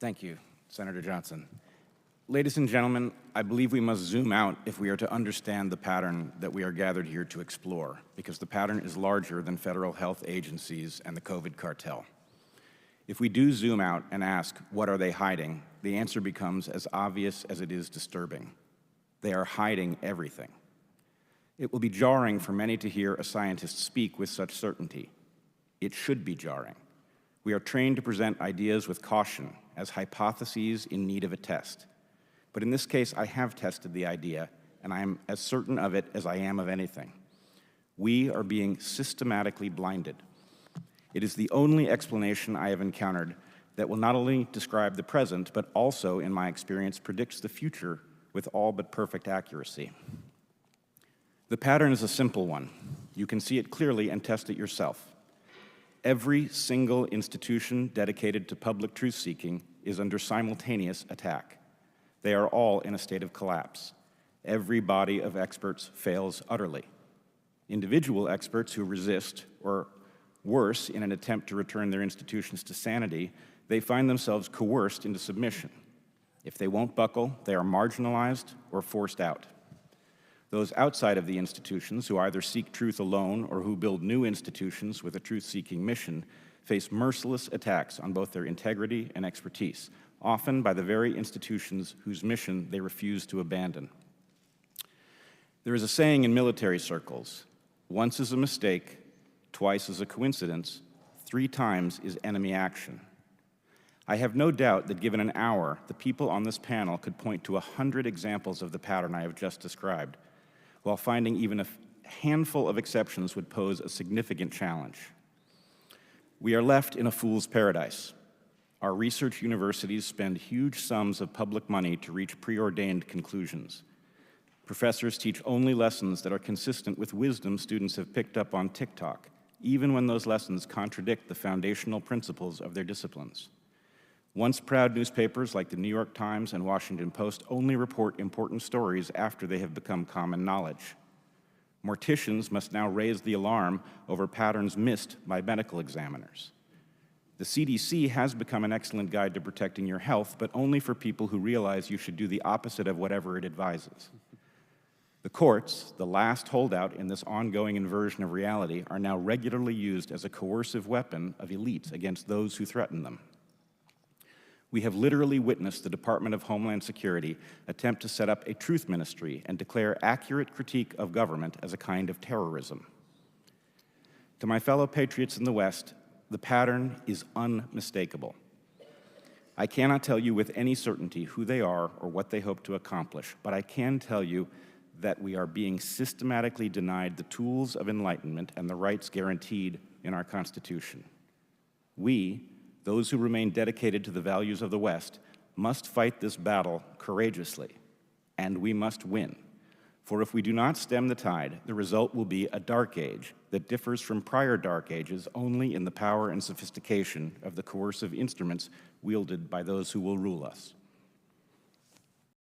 Thank you, Senator Johnson. Ladies and gentlemen, I believe we must zoom out if we are to understand the pattern that we are gathered here to explore, because the pattern is larger than federal health agencies and the COVID cartel. If we do zoom out and ask, what are they hiding, the answer becomes as obvious as it is disturbing. They are hiding everything. It will be jarring for many to hear a scientist speak with such certainty. It should be jarring. We are trained to present ideas with caution, as hypotheses in need of a test. But in this case, I have tested the idea, and I am as certain of it as I am of anything. We are being systematically blinded. It is the only explanation I have encountered that will not only describe the present, but also, in my experience, predicts the future with all but perfect accuracy. The pattern is a simple one. You can see it clearly and test it yourself. Every single institution dedicated to public truth-seeking is under simultaneous attack. They are all in a state of collapse. Every body of experts fails utterly. Individual experts who resist, or worse, in an attempt to return their institutions to sanity, they find themselves coerced into submission. If they won't buckle, they are marginalized or forced out. Those outside of the institutions who either seek truth alone or who build new institutions with a truth-seeking mission face merciless attacks on both their integrity and expertise, often by the very institutions whose mission they refuse to abandon. There is a saying in military circles, once is a mistake, twice is a coincidence, 3 times is enemy action. I have no doubt that given an hour, the people on this panel could point to 100 examples of the pattern I have just described, while finding even a handful of exceptions would pose a significant challenge. We are left in a fool's paradise. Our research universities spend huge sums of public money to reach preordained conclusions. Professors teach only lessons that are consistent with wisdom students have picked up on TikTok, even when those lessons contradict the foundational principles of their disciplines. Once proud newspapers like the New York Times and Washington Post only report important stories after they have become common knowledge. Morticians must now raise the alarm over patterns missed by medical examiners. The CDC has become an excellent guide to protecting your health, but only for people who realize you should do the opposite of whatever it advises. The courts, the last holdout in this ongoing inversion of reality, are now regularly used as a coercive weapon of elites against those who threaten them. We have literally witnessed the Department of Homeland Security attempt to set up a truth ministry and declare accurate critique of government as a kind of terrorism. To my fellow patriots in the West, the pattern is unmistakable. I cannot tell you with any certainty who they are or what they hope to accomplish, but I can tell you that we are being systematically denied the tools of enlightenment and the rights guaranteed in our Constitution. We, those who remain dedicated to the values of the West, must fight this battle courageously, and we must win. For if we do not stem the tide, the result will be a dark age that differs from prior dark ages only in the power and sophistication of the coercive instruments wielded by those who will rule us.